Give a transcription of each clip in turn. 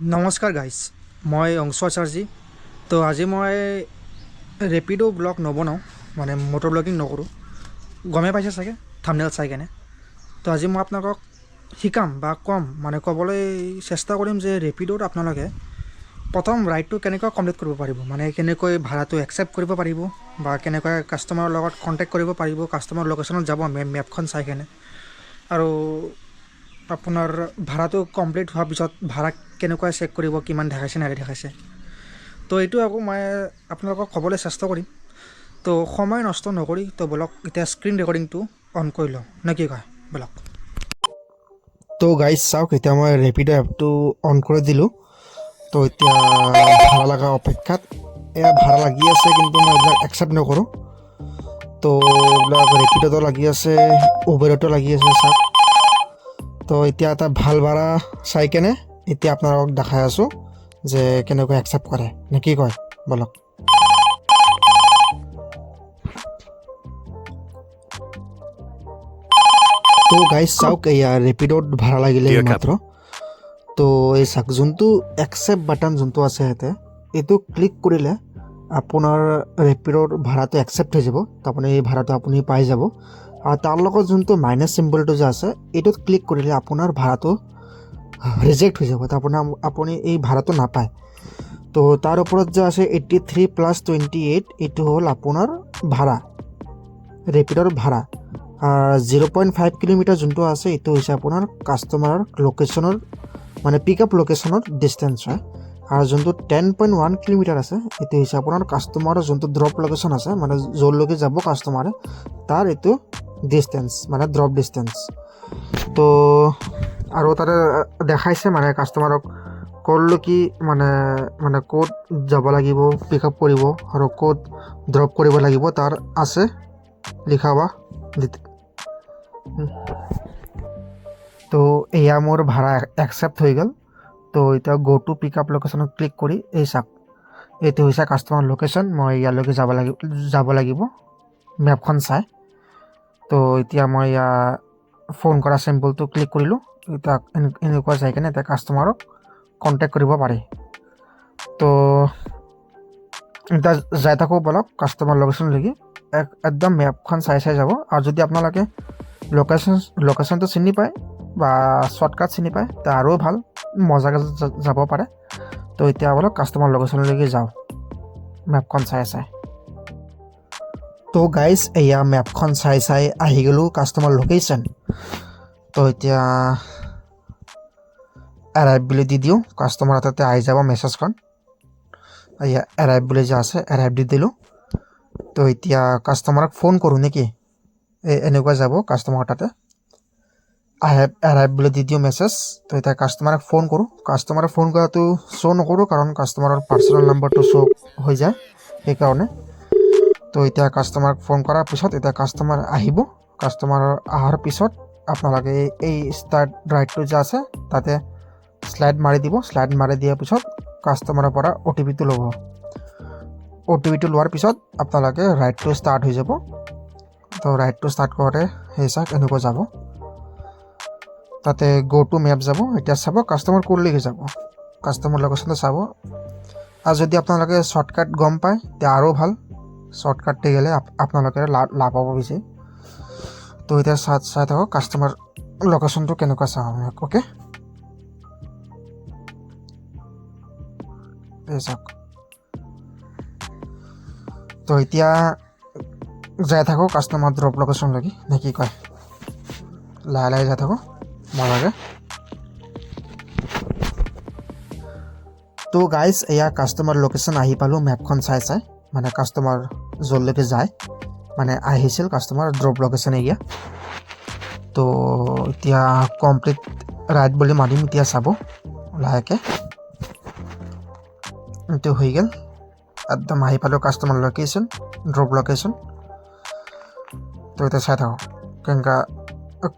নমস্কাৰ গাইজ, মই অংশু আচাৰ্যী। তো আজি মই ৰেপিডো ব্লগ নবনাওঁ, মানে মটৰ ব্লগিং নকৰোঁ। গমেই পাইছে চাগে থাম্বনেল চাই কেনে। তো আজি মই আপোনালোকক শিকাম বা ক'ম, মানে ক'বলৈ চেষ্টা কৰিম যে ৰেপিডোত আপোনালোকে প্ৰথম ৰাইডটো কেনেকৈ কমপ্লিট কৰিব পাৰিব, মানে কেনেকৈ ভাড়াটো একচেপ্ট কৰিব পাৰিব বা কেনেকৈ কাষ্টমাৰৰ লগত কণ্টেক্ট কৰিব পাৰিব, কাষ্টমাৰ লোকেশ্যনত যাব মেপখন চাই কেনে। আৰু আপোনাৰ ভাড়াটো কমপ্লিট হোৱাৰ পিছত ভাড়া কেনেকৈ চেক কৰিব, কিমান দেখাইছে নাই দেখাইছে। তো এইটো আকৌ মই আপোনালোকক ক'বলৈ চেষ্টা কৰিম। তো সময় নষ্ট নকৰি তো বলক এতিয়া স্ক্ৰীণ ৰেকৰ্ডিংটো অন কৰি লওঁ, নে কি কয় বলক। তো গাইজ চাওক, এতিয়া মই ৰেপিডো এপটো অন কৰি দিলোঁ। তো এতিয়া ভাড়া লগা অপেক্ষাত এয়া ভাড়া লাগি আছে, কিন্তু মই এইবিলাক একচেপ্ট নকৰোঁ। তো এইবিলাক ৰেপিডোতো লাগি আছে, উবেৰতো লাগি আছে চাওক। তো এতিয়া এটা ভাল ভাড়া চাই কেনে এতিয়া আপোনালোকক দেখাই আছোঁ যে কেনেকৈ একচেপ্ট কৰে, নে কি কয় বলক। তো গাইজ চাওক, এয়া ৰেপিডোত ভাড়া লাগিলে মাত্ৰ। তো এই চাওক, যোনটো একচেপ্ট বাটন যোনটো আছে ইয়াতে, এইটো ক্লিক কৰিলে আপোনাৰ ৰেপিডোৰ ভাড়াটো একচেপ্ট হৈ যাব। তো আপুনি এই ভাড়াটো আপুনি পাই যাব। আৰু তাৰ লগত যোনটো মাইনাছ চিম্বলটো যে আছে, এইটোত ক্লিক কৰিলে আপোনাৰ ভাড়াটো ৰিজেক্ট হৈ যাব। তো আপুনি এই ভাড়াটো নাপায়। তো তাৰ ওপৰত যে আছে 83+28, এইটো হ'ল আপোনাৰ ভাড়া, ৰেপিডোৰ ভাড়া। 0.5 কিলোমিটাৰ যোনটো আছে, এইটো হৈছে আপোনাৰ কাষ্টমাৰৰ লোকেশ্যনৰ, মানে পিক আপ লোকেশ্যনৰ ডিষ্টেঞ্চ হয়। আৰু যোনটো 10.1 কিলোমিটাৰ আছে, এইটো হৈছে আপোনাৰ কাষ্টমাৰৰ যোনটো ড্ৰপ লোকেশ্যন আছে, মানে য'লৈকে যাব কাষ্টমাৰে, তাৰ এইটো ডিষ্টেঞ্চ, মানে ড্ৰপ ডিষ্টেঞ্চ। তো আৰু তাতে দেখাইছে মানে কাষ্টমাৰক ক'লৈকে মানে ক'ত যাব লাগিব পিক আপ কৰিব আৰু ক'ত ড্ৰপ কৰিব লাগিব, তাৰ আছে লিখা বা। তো এয়া মোৰ ভাড়া একচেপ্ট হৈ গ'ল। তো এতিয়া গো টু পিক আপ লোকেশ্যনত ক্লিক কৰি এই চাওক, এইটো হৈছে কাষ্টমাৰ লোকেশ্যন। মই ইয়ালৈকে যাব লাগিব মেপখন চাই। তো এতিয়া মই ফোন কৰা চিম্বলটো ক্লিক কৰিলোঁ। এতিয়া এনেকুৱা যাই কেনে এতিয়া কাষ্টমাৰক কণ্টেক্ট কৰিব পাৰি। তো এতিয়া যাই থাকোঁ বলক কাষ্টমাৰ লোকেশ্যনলৈকে। একদম মেপখন চাই যাব। আৰু যদি আপোনালোকে লোকেশ্যনটো চিনি পায় বা শ্বৰ্টকাট চিনি পায়, তে আৰু ভাল, মজাকৈ যাব পাৰে। তো এতিয়া বলক কাষ্টমাৰ লোকেশ্যনলৈকে যাওঁ মেপখন চাই। তো গাইজ, এয়া মেপখন চাই আহি গ'লোঁ কাষ্টমাৰ লোকেশ্যন। তো এতিয়া এৰাইভ বুলি দি দিওঁ, কাষ্টমাৰ তাতে আহি যাব মেছেজখন। এয়া এৰাইভ বুলি যে আছে, এৰাইভ দি দিলোঁ। তো এতিয়া কাষ্টমাৰক ফোন কৰোঁ নেকি, এনেকুৱা যাব কাষ্টমাৰ তাতে। এৰাইভ বুলি দি দিওঁ মেছেজ। তো এতিয়া কাষ্টমাৰক ফোন কৰোঁ। কাষ্টমাৰক ফোন কৰাটো শ্ব' নকৰোঁ, কাৰণ কাষ্টমাৰৰ পাৰ্চনেল নাম্বাৰটো শ্ব' হৈ যায়, সেইকাৰণে। তো এতিয়া কাষ্টমাৰক ফোন কৰাৰ পিছত এতিয়া কাষ্টমাৰ আহিব। কাষ্টমাৰৰ অহাৰ পিছত আপোনালোকে এই ষ্টাৰ্ট ৰাইডটো যে আছে, তাতে শ্লাইড মাৰি দিব। শ্লাইড মাৰি দিয়াৰ পিছত কাষ্টমাৰৰ পৰা OTPটো ল'ব। OTPটো লোৱাৰ পিছত আপোনালোকে ৰাইডটো ষ্টাৰ্ট হৈ যাব। তো ৰাইডটো ষ্টাৰ্ট কৰোঁতে সেই চাওক এনেকুৱা যাব, তাতে গো টু মেপ যাব। এতিয়া চাব কাষ্টমাৰ ক'লৈকে যাব, কাষ্টমাৰ লোকেশ্যনটো চাব। আৰু যদি আপোনালোকে শ্বৰ্টকাট গম পায়, তেতিয়া আৰু ভাল, শ্বৰ্টকাটে গ'লে আপোনালোকে লাভ হ'ব বেছি। তো এতিয়া চাই থাকক কাষ্টমাৰ লোকেশ্যনটো কেনেকুৱা চাওঁ আমি, অ'কে। এই চাওক, তো এতিয়া যাই থাকোঁ কাষ্টমাৰ ড্ৰপ লোকেশ্যনলৈকে, নে কি কয়। লাহে যাই থাকোঁ মজাকে। তো গাইজ, এয়া কাষ্টমাৰ লোকেশ্যন আহি পালোঁ মেপখন চাই, মানে কাষ্টমাৰ য'লৈকে যায়, মানে আহিছিল কাষ্টমাৰ ড্ৰপ লোকেশ্যন এৰিয়া। তো এতিয়া কমপ্লিট ৰাইড বুলি মাৰিম, এতিয়া চাব লাহেকৈ। এইটো হৈ গ'ল, একদম আহি পালোঁ কাষ্টমাৰ লোকেশ্যন, ড্ৰপ লোকেশ্যন। তো এতিয়া চাই থাকক কেনেকুৱা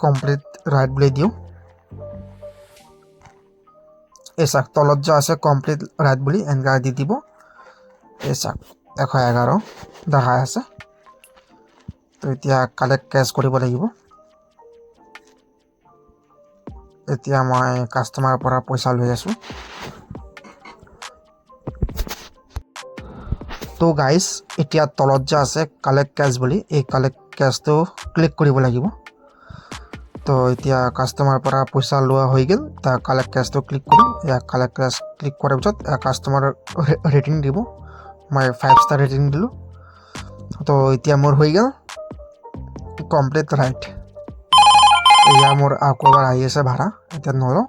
কমপ্লিট ৰাইড বুলি দিওঁ। এই চাওক তলত যে আছে কমপ্লিট ৰাইড বুলি, এনেকুৱা দি দিব। এই চাওক 111 দেখাই আছে। তো এতিয়া কালেক্ট কেছ কৰিব লাগিব। এতিয়া মই কাষ্টমাৰৰ পৰা পইচা লৈ আছোঁ। তো গাইজ এতিয়া তলত যে আছে কালেক্ট কেছ বুলি, এই কালেক্ট কেছটো ক্লিক কৰিব লাগিব। তো এতিয়া কাষ্টমাৰৰ পৰা পইচা লোৱা হৈ গ'ল। তাৰ কালেক্ট কেছটো ক্লিক কৰোঁ। এয়া কালেক্ট কেছ ক্লিক কৰাৰ পিছত কাষ্টমাৰৰ ৰেটিং দিব। মই 5 ষ্টাৰ ৰেটিং দিলোঁ। তো এতিয়া মোৰ হৈ গ'ল কমপ্লিট ৰাইট। এয়া মোৰ আকৌ এবাৰ আহি আছে ভাড়া, এতিয়া নলওঁ।